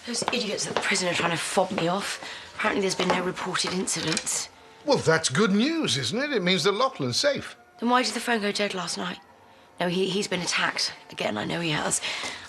Those idiots at the prison are trying to fob me off. Apparently there's been no reported incidents. Well, that's good news, isn't it? It means that Lachlan's safe. Then why did the phone go dead last night? No, he's been attacked. Again, I know he has.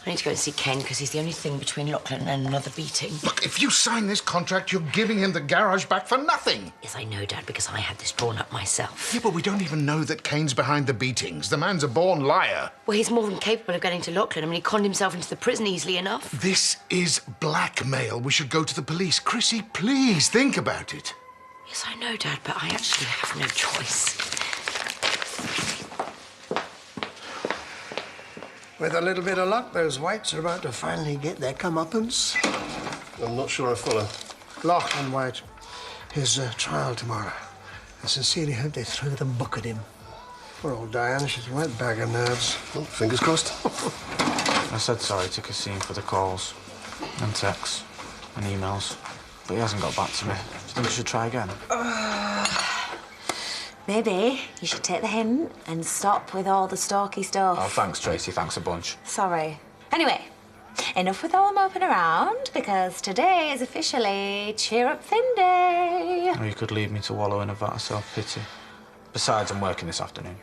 I need to go and see Ken, because he's the only thing between Lachlan and another beating. Look, if you sign this contract, you're giving him the garage back for nothing. Yes, I know, Dad, because I had this drawn up myself. Yeah, but we don't even know that Kane's behind the beatings. The man's a born liar. Well, he's more than capable of getting to Lachlan. I mean, he conned himself into the prison easily enough. This is blackmail. We should go to the police. Chrissy, please think about it. Yes, I know, Dad, but I actually have no choice. With a little bit of luck, those Whites are about to finally get their comeuppance. I'm not sure I follow. Lachlan White, his trial tomorrow. I sincerely hope they throw the book at him. Poor old Diana, she's a right bag of nerves. Well, fingers crossed. I said sorry to Cassim for the calls and texts and emails, but he hasn't got back to me. Do you think we should try again? Maybe you should take the hint and stop with all the stalky stuff. Oh, thanks, Tracy. Thanks a bunch. Sorry. Anyway, enough with all the moping around, because today is officially Cheer Up Thin Day. Or you could leave me to wallow in a vat of self-pity. Besides, I'm working this afternoon.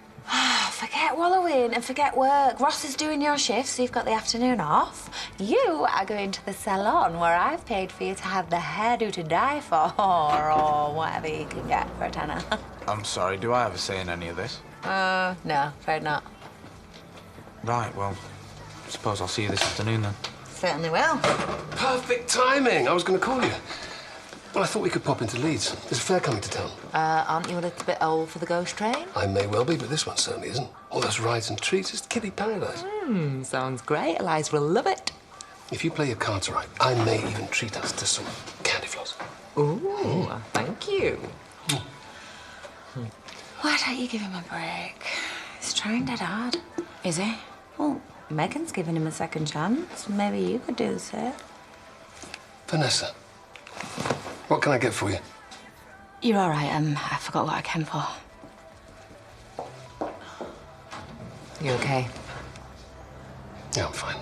Forget wallowing and forget work. Ross is doing your shift, so you've got the afternoon off. You are going to the salon where I've paid for you to have the hairdo to die for, or whatever you can get for a tenner. I'm sorry, do I have a say in any of this? No, afraid not. Right, well, suppose I'll see you this afternoon then. Certainly will. Perfect timing. I was going to call you. Well, I thought we could pop into Leeds. There's a fair coming to town. Aren't you a little bit old for the ghost train? I may well be, but this one certainly isn't. All those rides and treats, it's kiddie paradise. Sounds great. Eliza will love it. If you play your cards right, I may even treat us to some candy floss. Ooh, thank you. Why don't you give him a break? He's trying dead hard. Is he? Well, Megan's giving him a second chance. Maybe you could do the same. Vanessa, what can I get for you? You're all right. I forgot what I came for. You okay? Yeah, I'm fine.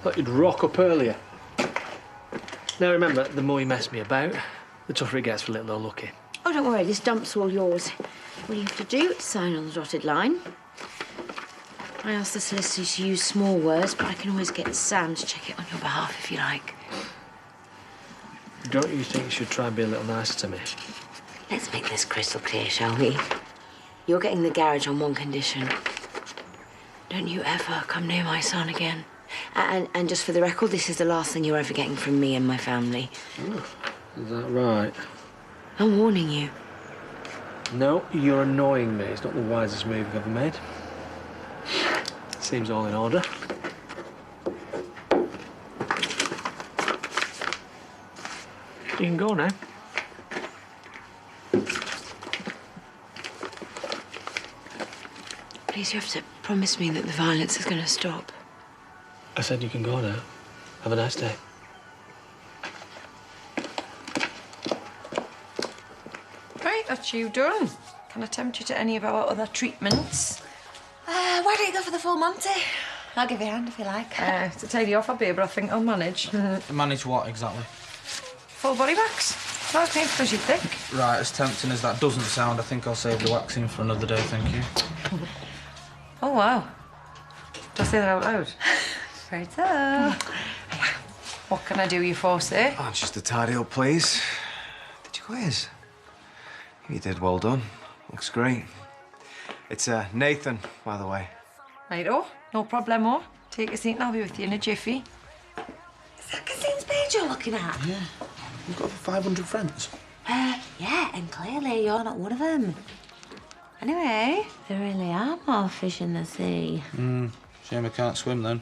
Thought you'd rock up earlier. Now remember, the more you mess me about, the tougher it gets for little old Lucky. Oh, don't worry. This dump's all yours. All you have to do is sign on the dotted line. I asked the solicitor to use small words, but I can always get Sam to check it on your behalf if you like. Don't you think you should try and be a little nicer to me? Let's make this crystal clear, shall we? You're getting the garage on one condition. Don't you ever come near my son again. And just for the record, this is the last thing you're ever getting from me and my family. Oh, is that right? I'm warning you. No, you're annoying me. It's not the wisest move you've ever made. Seems all in order. You can go now. Please, you have to promise me that the violence is going to stop. I said you can go now. Have a nice day. Right, that's you done. Can I tempt you to any of our other treatments? Why don't you go for the full Monty? I'll give you a hand if you like. To take you off a beer, but I think I'll manage. Manage what, exactly? Full body wax. Not as painful as you think. Right, as tempting as that doesn't sound, I think I'll save the waxing for another day, thank you. Oh, wow. Did I say that out loud? Right so. What can I do you for, sir? Oh, just a tidy up, please. Did you quiz? You did, well done. Looks great. It's Nathan, by the way. Righto, no problemo. Take a seat and I'll be with you in a jiffy. Is that Cassim's page you're looking at? Yeah. You've got over 500 friends. Yeah, and clearly you're not one of them. Anyway, there really are more fish in the sea. Shame I can't swim then.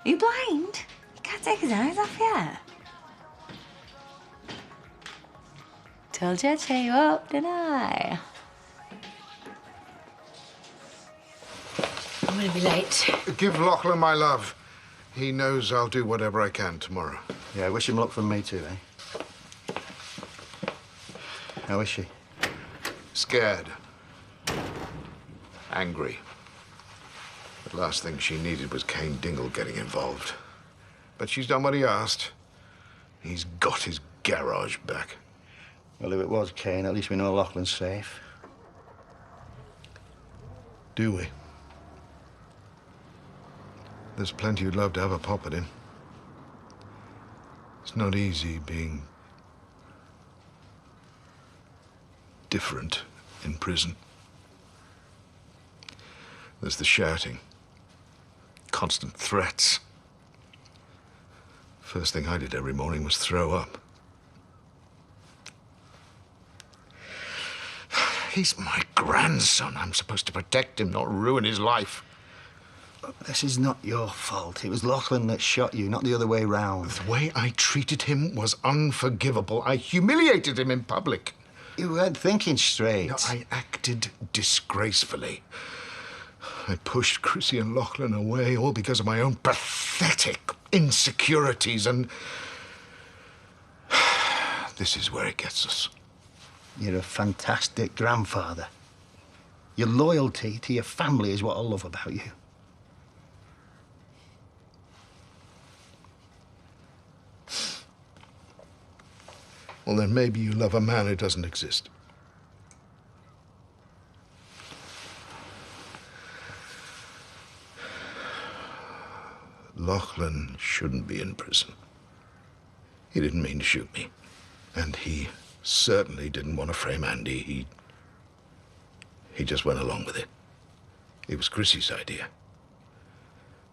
Are you blind? He can't take his eyes off yet. Told you I'd cheer you up, didn't I? I'm going to be late. Give Lachlan my love. He knows I'll do whatever I can tomorrow. Yeah, wish him luck from me too, eh? How is she? Scared. Angry. Last thing she needed was Kane Dingle getting involved. But she's done what he asked. He's got his garage back. Well, if it was Kane, at least we know Laughlin's safe. Do we? There's plenty who'd love to have a pop at him. It's not easy being different in prison. There's the shouting, constant threats. First thing I did every morning was throw up. He's my grandson. I'm supposed to protect him, not ruin his life. This is not your fault. It was Laughlin that shot you, not the other way round. The way I treated him was unforgivable. I humiliated him in public. You weren't thinking straight. No, I acted disgracefully. I pushed Chrissy and Laughlin away, all because of my own pathetic insecurities, and this is where it gets us. You're a fantastic grandfather. Your loyalty to your family is what I love about you. Well, then maybe you love a man who doesn't exist. Laughlin shouldn't be in prison. He didn't mean to shoot me. And he certainly didn't want to frame Andy. He just went along with it. It was Chrissy's idea.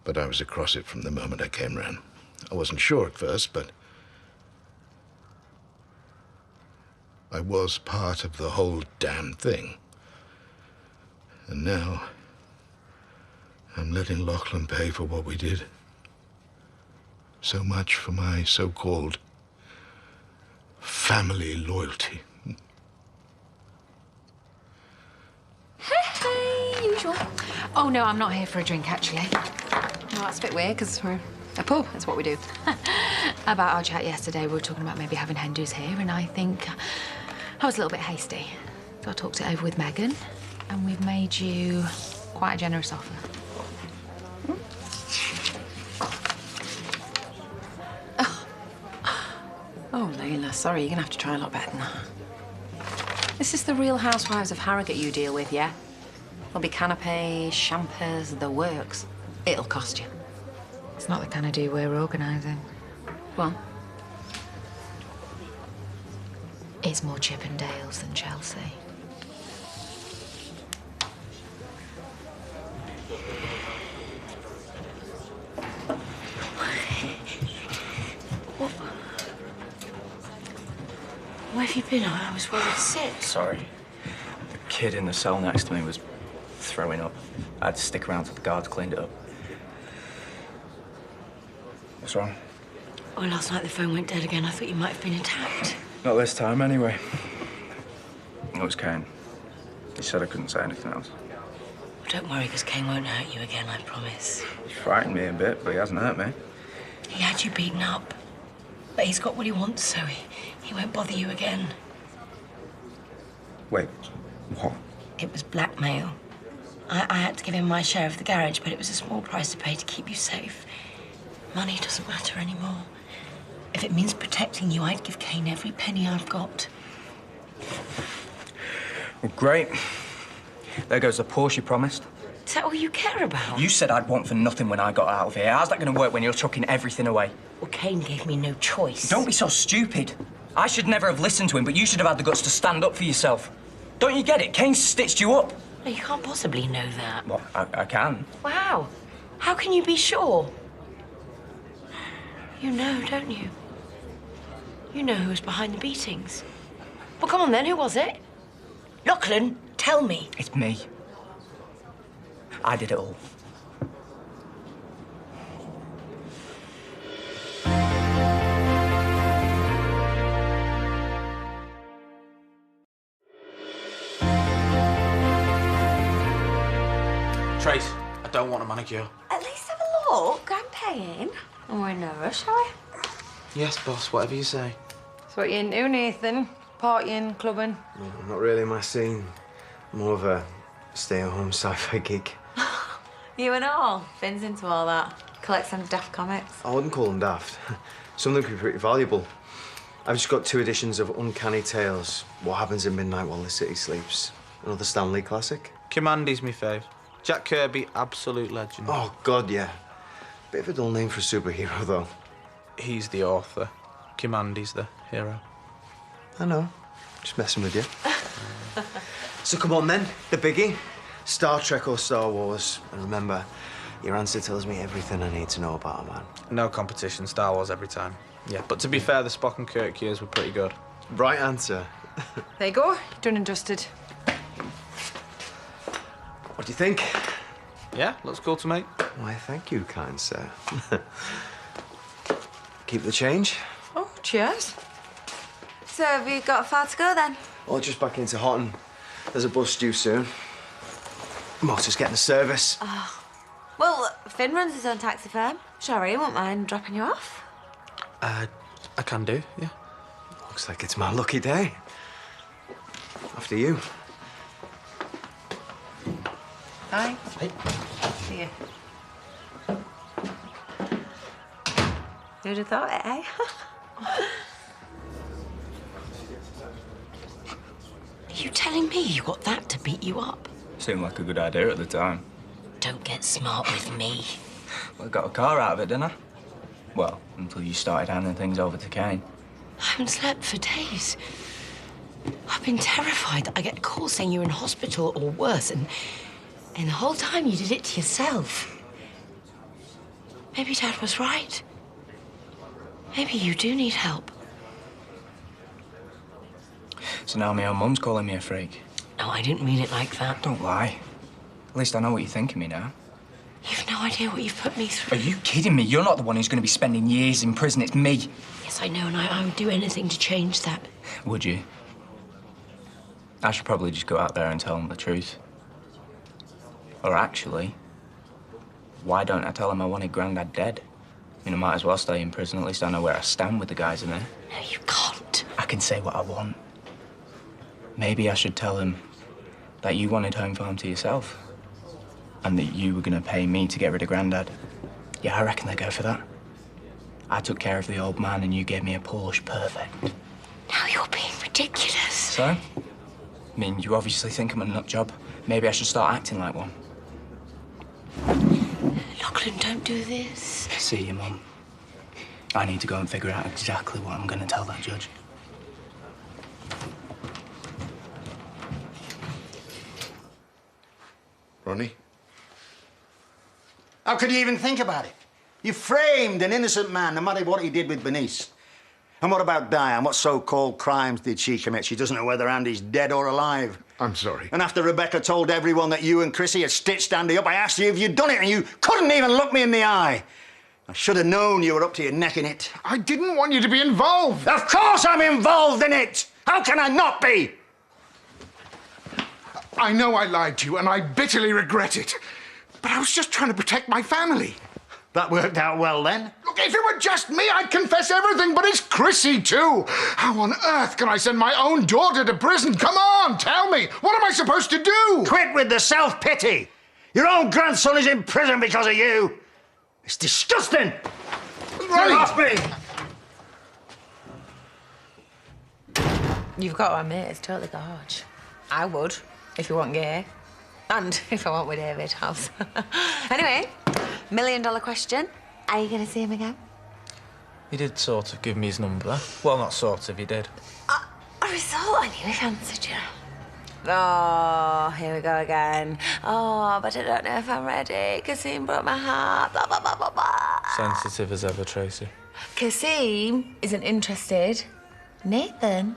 But I was across it from the moment I came round. I wasn't sure at first, but I was part of the whole damn thing. And now I'm letting Laughlin pay for what we did. So much for my so-called family loyalty. Hey, usual. Oh, no, I'm not here for a drink, actually. Well, that's a bit weird, because we're a pub. That's what we do. About our chat yesterday, we were talking about maybe having hen do's here, and I think I was a little bit hasty. So I talked it over with Megan, and we've made you quite a generous offer. Oh, Layla, sorry, you're gonna have to try a lot better than that. This is the Real Housewives of Harrogate you deal with, yeah? There'll be canapes, champers, the works. It'll cost you. It's not the kind of do we're organising. Well, It's more Chippendales than Chelsea. Where have you been? I was worried sick. Sorry. The kid in the cell next to me was throwing up. I had to stick around till the guards cleaned it up. What's wrong? Oh, last night the phone went dead again. I thought you might have been attacked. Not this time, anyway. It was Kane. He said I couldn't say anything else. Well, don't worry, because Kane won't hurt you again, I promise. He frightened me a bit, but he hasn't hurt me. He had you beaten up. But he's got what he wants, so he won't bother you again. Wait, what? It was blackmail. I had to give him my share of the garage, but it was a small price to pay to keep you safe. Money doesn't matter anymore. If it means protecting you, I'd give Kane every penny I've got. Well, great. There goes the Porsche you promised. Is that all you care about? You said I'd want for nothing when I got out of here. How's that going to work when you're chucking everything away? Well, Kane gave me no choice. Don't be so stupid. I should never have listened to him, but you should have had the guts to stand up for yourself. Don't you get it? Kane stitched you up. No, you can't possibly know that. Well, I can. Wow. How can you be sure? You know, don't you? You know who was behind the beatings. Well, come on then, who was it? Lachlan, tell me. It's me. I did it all. Trace, I don't want a manicure. At least have a look. I'm paying. Oh, we're nervous, shall we? Yes, boss, whatever you say. So what you into, Nathan? Partying, clubbing? Not really my scene. More of a stay-at-home sci-fi geek. You and all. Finn's into all that. Collects some daft comics. I wouldn't call them daft. Some of them could be pretty valuable. I've just got 2 editions of Uncanny Tales. What Happens at Midnight While the City Sleeps. Another Stan Lee classic. Commandy's me fave. Jack Kirby, absolute legend. Oh, God, yeah. Bit of a dull name for a superhero, though. He's the author. Commandy's the hero. I know. Just messing with you. So come on, then. The biggie. Star Trek or Star Wars. And remember, your answer tells me everything I need to know about a man. No competition, Star Wars every time. Yeah, but to be fair, the Spock and Kirk years were pretty good. Right answer. There you go. Done and dusted. What do you think? Yeah, looks cool to me. Why, thank you, kind sir. Keep the change. Oh, cheers. So have you got far to go then? Well, just back into Houghton. There's a bus due soon. Motor's getting a service. Well, Finn runs his own taxi firm. Sure, he won't mind dropping you off. I can do, yeah. Looks like it's my lucky day. After you. Hi. Hey. See you. Who'd have thought it, eh? Are you telling me you got that to beat you up? Seemed like a good idea at the time. Don't get smart with me. Well, I got a car out of it, didn't I? Well, until you started handing things over to Kane. I haven't slept for days. I've been terrified that I get calls saying you're in hospital or worse, and the whole time you did it to yourself. Maybe Dad was right. Maybe you do need help. So now my own mum's calling me a freak. No, I didn't mean it like that. Don't lie. At least I know what you think of me now. You've no idea what you've put me through. Are you kidding me? You're not the one who's going to be spending years in prison. It's me. Yes, I know, and I would do anything to change that. Would you? I should probably just go out there and tell them the truth. Or actually, why don't I tell them I wanted Grandad dead? I mean, I might as well stay in prison. At least I know where I stand with the guys in there. No, you can't. I can say what I want. Maybe I should tell them that you wanted Home Farm to yourself and that you were going to pay me to get rid of Grandad. Yeah, I reckon they'd go for that. I took care of the old man and you gave me a Porsche. Perfect. Now you're being ridiculous. So? I mean, you obviously think I'm a nut job. Maybe I should start acting like one. Lachlan, don't do this. See you, Mum. I need to go and figure out exactly what I'm going to tell that judge. Ronnie? How could you even think about it? You framed an innocent man, no matter what he did with Bernice. And what about Diane? What so-called crimes did she commit? She doesn't know whether Andy's dead or alive. I'm sorry. And after Rebecca told everyone that you and Chrissy had stitched Andy up, I asked you if you'd done it, and you couldn't even look me in the eye. I should have known you were up to your neck in it. I didn't want you to be involved. Of course I'm involved in it! How can I not be? I know I lied to you, and I bitterly regret it. But I was just trying to protect my family. That worked out well, then. Look, if it were just me, I'd confess everything, but it's Chrissy, too. How on earth can I send my own daughter to prison? Come on, tell me. What am I supposed to do? Quit with the self-pity. Your own grandson is in prison because of you. It's disgusting. Right. Get off me. You've got to admit, it's totally gorge. I would, if you want gay. And if I want with David House. Anyway, $1 million question. Are you going to see him again? He did sort of give me his number. Well, not sort of, he did. A result, I knew he answered you. Oh, here we go again. Oh, but I don't know if I'm ready. Kasim broke my heart. Blah, blah, blah, blah, blah. Sensitive as ever, Tracy. Kasim isn't interested. Nathan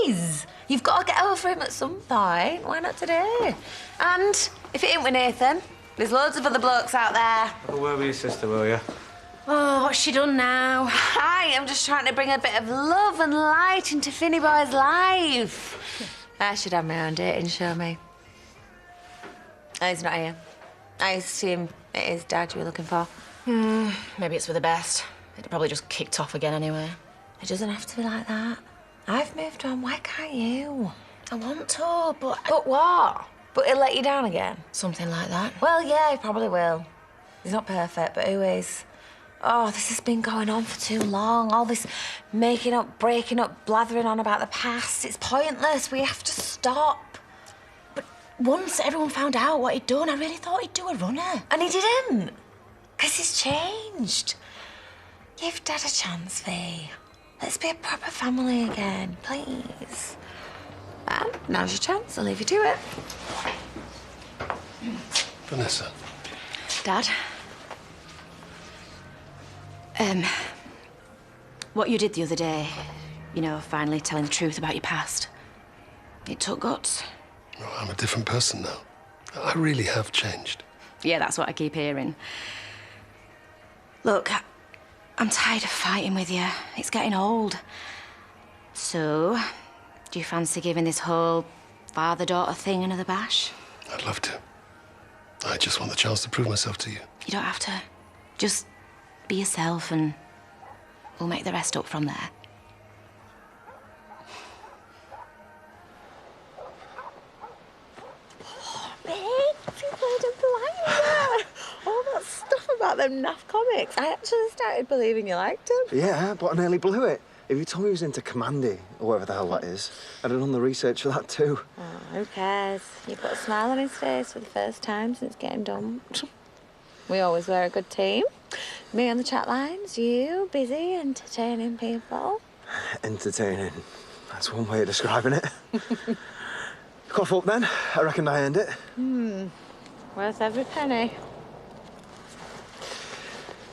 is. You've got to get over him at some point. Why not today? And if it ain't with Nathan, there's loads of other blokes out there. Have a word with your sister, will you? Oh, what's she done now? I am just trying to bring a bit of love and light into Finny Boy's life. I should have my own dating show, me. Oh, he's not here. I assume it is Dad you were looking for. Maybe it's for the best. It'd probably just kicked off again anyway. It doesn't have to be like that. I've moved on. Why can't you? I want to, but... But what? But he'll let you down again? Something like that. Well, yeah, he probably will. He's not perfect, but who is? Oh, this has been going on for too long. All this making up, breaking up, blathering on about the past. It's pointless. We have to stop. But once everyone found out what he'd done, I really thought he'd do a runner. And he didn't. Because he's changed. Give Dad a chance, V. Let's be a proper family again, please. And now's your chance. I'll leave you to it. Vanessa. Dad? What you did the other day, you know, finally telling the truth about your past, it took guts. Oh, I'm a different person now. I really have changed. Yeah, that's what I keep hearing. Look, I'm tired of fighting with you. It's getting old. So, do you fancy giving this whole father-daughter thing another bash? I'd love to. I just want the chance to prove myself to you. You don't have to. Just be yourself and we'll make the rest up from there. All that stuff about them naff comics. I actually started believing you liked them. Yeah, but I nearly blew it. If you told me he was into Commandy, or whatever the hell that is, I'd have done the research for that too. Oh, who cares? You put a smile on his face for the first time since getting dumped. We always were a good team. Me on the chat lines, you busy entertaining people. Entertaining. That's one way of describing it. Cough up then. I reckon I earned it. Worth every penny.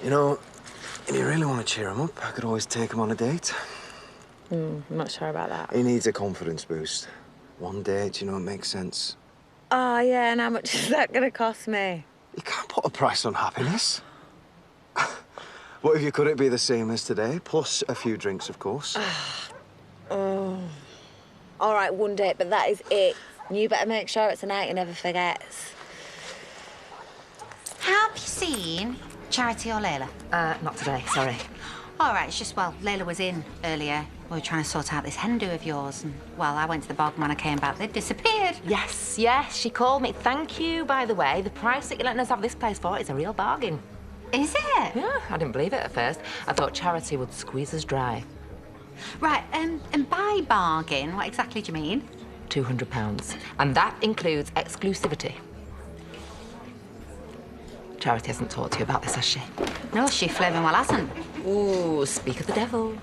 You know, if you really want to cheer him up, I could always take him on a date. I'm not sure about that. He needs a confidence boost. One date, you know, it makes sense. Oh, yeah, and how much is that going to cost me? You can't put a price on happiness. What if you could it be the same as today, plus a few drinks, of course? Oh. All right, one date, but that is it. You better make sure it's a night you never forgets. Have you seen Charity or Layla? Not today, sorry. All right, it's just, well, Layla was in earlier. We were trying to sort out this hen do of yours, and, well, I went to the bog, and when I came back, they'd disappeared. Yes, she called me. Thank you, by the way. The price that you're letting us have this place for is a real bargain. Is it? Yeah, I didn't believe it at first. I thought Charity would squeeze us dry. Right, and by bargain, what exactly do you mean? £200. And that includes exclusivity. Charity hasn't talked to you about this, has she? No, she flavouring well hasn't. Ooh, speak of the devil.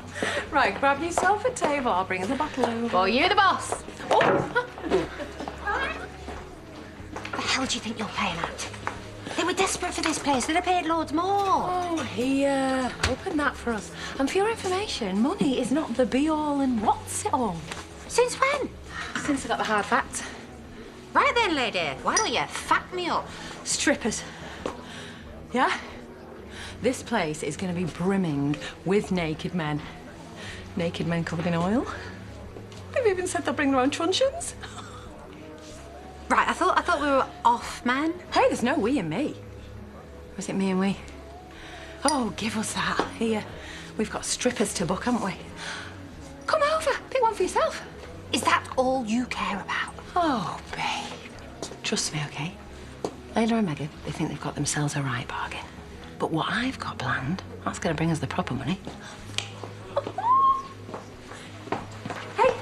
Right, grab yourself a table. I'll bring us a bottle over. Well, you're the boss. Oh. The hell do you think you're paying at? They were desperate for this place. They'd have paid loads more. Oh, here. Open that for us. And for your information, money is not the be-all and what's-it-all. Since when? Since I got the hard facts. Right then, lady. Why don't you fact me up? Strippers. Yeah? This place is going to be brimming with naked men. Naked men covered in oil. They've even said they'll bring their own truncheons. Right, I thought we were off, man. Hey, there's no we and me. Or is it me and we? Oh, give us that. Here, we've got strippers to book, haven't we? Come over, pick one for yourself. Is that all you care about? Oh, babe. Trust me, OK? Layla and Megan, they think they've got themselves a right bargain. But what I've got planned, that's going to bring us the proper money. Hey!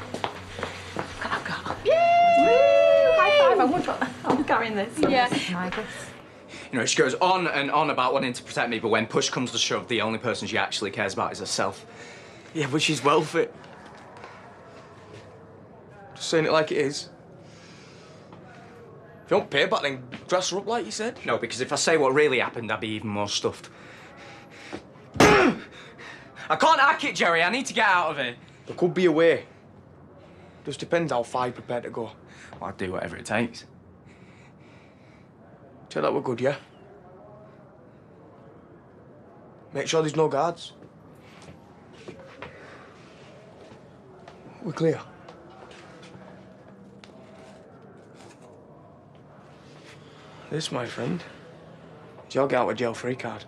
Look what I've got. Yay! High five. I'm carrying this. Yeah. You know, she goes on and on about wanting to protect me, but when push comes to shove, the only person she actually cares about is herself. Yeah, but she's well fit. Just saying it like it is. If you don't pay back, then dress her up like you said. No, because if I say what really happened, I'd be even more stuffed. I can't hack it, Jerry. I need to get out of here. There could be a way. Just depends how far you're prepared to go. Well, I'd do whatever it takes. Tell that we're good, yeah? Make sure there's no guards. We're clear. This, my friend, is your get out of jail free card.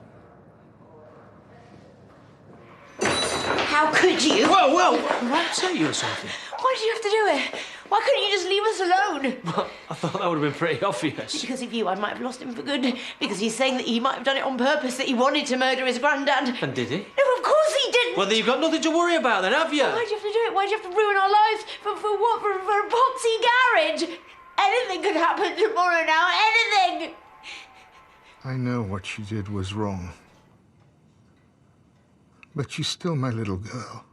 How could you? Whoa, whoa! What say you or something? Why did you have to do it? Why couldn't you just leave us alone? Well, I thought that would have been pretty obvious. Because of you, I might have lost him for good. Because he's saying that he might have done it on purpose, that he wanted to murder his granddad. And did he? No, of course he didn't. Well, then you've got nothing to worry about then, have you? Why'd you have to do it? Why'd you have to ruin our lives? For what? For a poxy garage? Anything could happen tomorrow now. Anything! I know what she did was wrong. But she's still my little girl.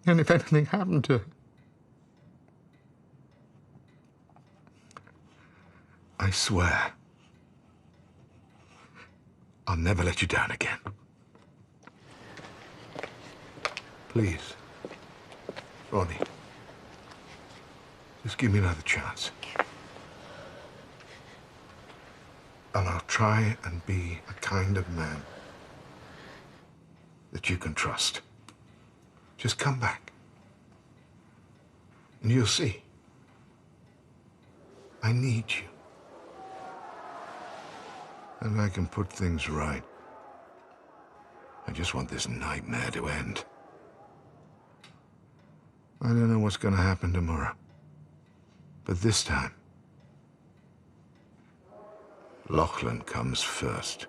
And if anything happened to her, I swear, I'll never let you down again. Please, Ronnie, just give me another chance. And I'll try and be a kind of man that you can trust. Just come back, and you'll see. I need you. And I can put things right. I just want this nightmare to end. I don't know what's going to happen tomorrow. But this time, Lachlan comes first.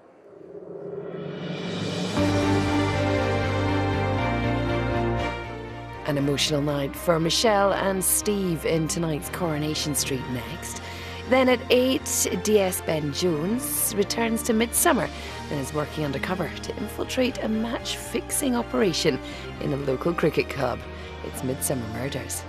An emotional night for Michelle and Steve in tonight's Coronation Street next. Then at 8, DS Ben Jones returns to Midsummer and is working undercover to infiltrate a match-fixing operation in a local cricket club. It's Midsummer Murders.